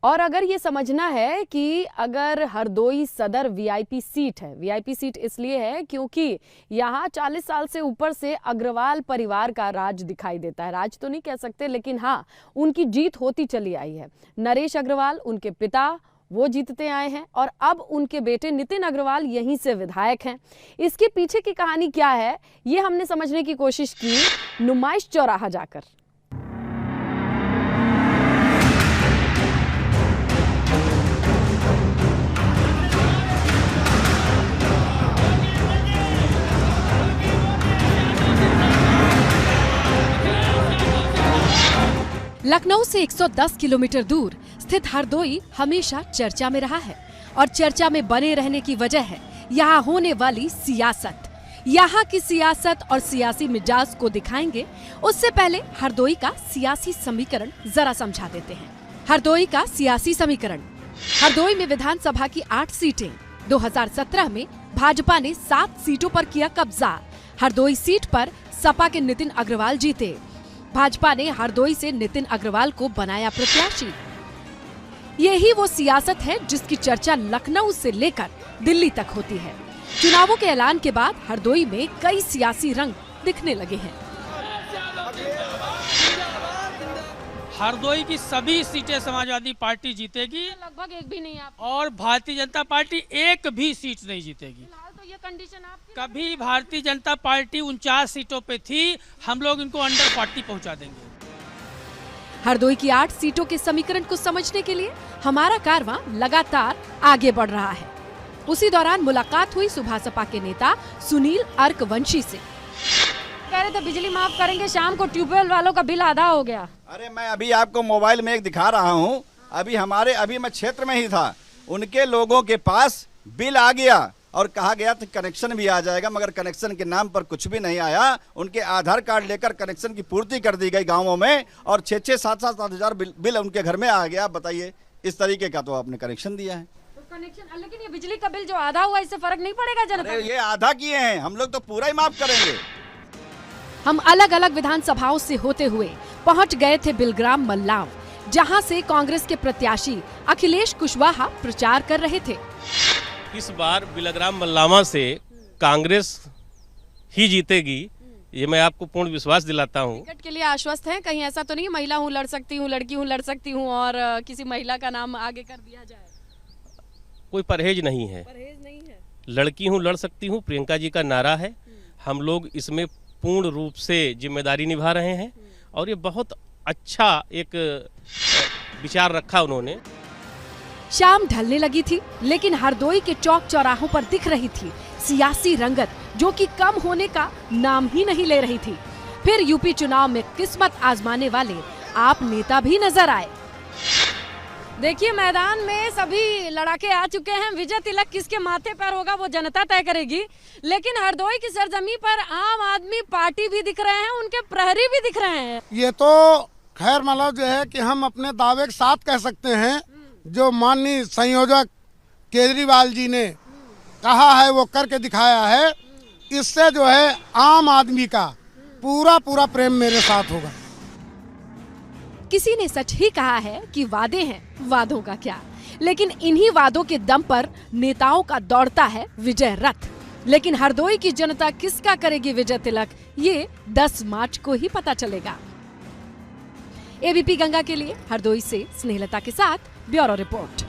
और अगर ये समझना है कि अगर हरदोई सदर वीआईपी सीट है, वीआईपी सीट इसलिए है क्योंकि यहाँ 40 साल से ऊपर से अग्रवाल परिवार का राज दिखाई देता है। राज तो नहीं कह सकते, लेकिन हाँ, उनकी जीत होती चली आई है। नरेश अग्रवाल उनके पिता, वो जीतते आए हैं और अब उनके बेटे नितिन अग्रवाल यहीं से विधायक हैं। इसके पीछे की कहानी क्या है, ये हमने समझने की कोशिश की नुमाइश चौराहा जाकर। लखनऊ से 110 किलोमीटर दूर स्थित हरदोई हमेशा चर्चा में रहा है और चर्चा में बने रहने की वजह है यहाँ होने वाली सियासत। यहाँ की सियासत और सियासी मिजाज को दिखाएंगे, उससे पहले हरदोई का सियासी समीकरण जरा समझा देते हैं। हरदोई का सियासी समीकरण। हरदोई में विधानसभा की 8 सीटें। 2017 में भाजपा ने 7 सीटों पर किया कब्जा। हरदोई सीट पर सपा के नितिन अग्रवाल जीते। भाजपा ने हरदोई से नितिन अग्रवाल को बनाया प्रत्याशी। यही वो सियासत है जिसकी चर्चा लखनऊ से लेकर दिल्ली तक होती है। चुनावों के ऐलान के बाद हरदोई में कई सियासी रंग दिखने लगे हैं। हरदोई की सभी सीटें समाजवादी पार्टी जीतेगी, लगभग एक भी नहीं आप, और भारतीय जनता पार्टी एक भी सीट नहीं जीतेगी। तो ये कंडीशन आप कभी भारतीय जनता पार्टी 49 सीटों पे थी, हम लोग इनको अंडर 40 पहुंचा देंगे। हरदोई की 8 सीटों के समीकरण को समझने के लिए हमारा कारवां लगातार आगे बढ़ रहा है। उसी दौरान मुलाकात हुई सुभासपा के नेता सुनील अर्कवंशी से। कह रहे थे बिजली माफ करेंगे, शाम को ट्यूबवेल वालों का बिल आधा हो गया। अरे मैं अभी आपको मोबाइल में एक दिखा रहा हूँ, अभी मैं क्षेत्र में ही था, उनके लोगों के पास बिल आ गया और कहा गया था कनेक्शन भी आ जाएगा, मगर कनेक्शन के नाम पर कुछ भी नहीं आया। उनके आधार कार्ड लेकर कनेक्शन की पूर्ति कर दी गई गांवों में और 6-6, 7-7 हजार बिल उनके घर में आ गया। आप बताइए, इस तरीके का तो आपने कनेक्शन दिया है। तो कनेक्शन, लेकिन ये बिजली का बिल जो आधा हुआ, इससे फर्क नहीं पड़ेगा जनता? ये आधा किए हैं, हम लोग तो पूरा ही माफ करेंगे। हम अलग अलग विधानसभाओं से होते हुए पहुंच गए थे बिलग्राम मल्लाव, जहां से कांग्रेस के प्रत्याशी अखिलेश कुशवाहा प्रचार कर रहे थे। इस बार बिलग्राम मल्लावा से कांग्रेस ही जीतेगी, ये मैं आपको पूर्ण विश्वास दिलाता हूँ। टिकट के लिए आश्वस्त हैं? कहीं ऐसा तो नहीं महिला हूँ लड़ सकती हूँ, लड़की हूँ लड़ सकती हूँ और किसी महिला का नाम आगे कर दिया जाए? कोई परहेज नहीं है। परहेज नहीं है। लड़की हूँ लड़ सकती हूँ प्रियंका जी का नारा है। हम लोग इसमें पूर्ण रूप से जिम्मेदारी निभा रहे हैं और ये बहुत अच्छा एक विचार रखा उन्होंने। शाम ढलने लगी थी, लेकिन हरदोई के चौक चौराहों पर दिख रही थी सियासी रंगत, जो कि कम होने का नाम ही नहीं ले रही थी। फिर यूपी चुनाव में किस्मत आजमाने वाले आप नेता भी नजर आए। देखिए, मैदान में सभी लड़ाके आ चुके हैं। विजय तिलक किसके माथे पर होगा वो जनता तय करेगी, लेकिन हरदोई की सरजमी पर आम आदमी पार्टी भी दिख रहे हैं, उनके प्रहरी भी दिख रहे हैं। ये तो खैर मतलब जो है कि हम अपने दावे के साथ कह सकते हैं, जो माननीय संयोजक केजरीवाल जी ने कहा है वो करके दिखाया है। इससे जो है आम आदमी का पूरा प्रेम मेरे साथ होगा। किसी ने सच ही कहा है कि वादे हैं, वादों का क्या। लेकिन इन्हीं वादों के दम पर नेताओं का दौड़ता है विजय रथ। लेकिन हरदोई की जनता किसका करेगी विजय तिलक, ये 10 मार्च को ही पता चलेगा। एबीपी गंगा के लिए हरदोई से स्नेहलता के साथ ब्यूरो रिपोर्ट।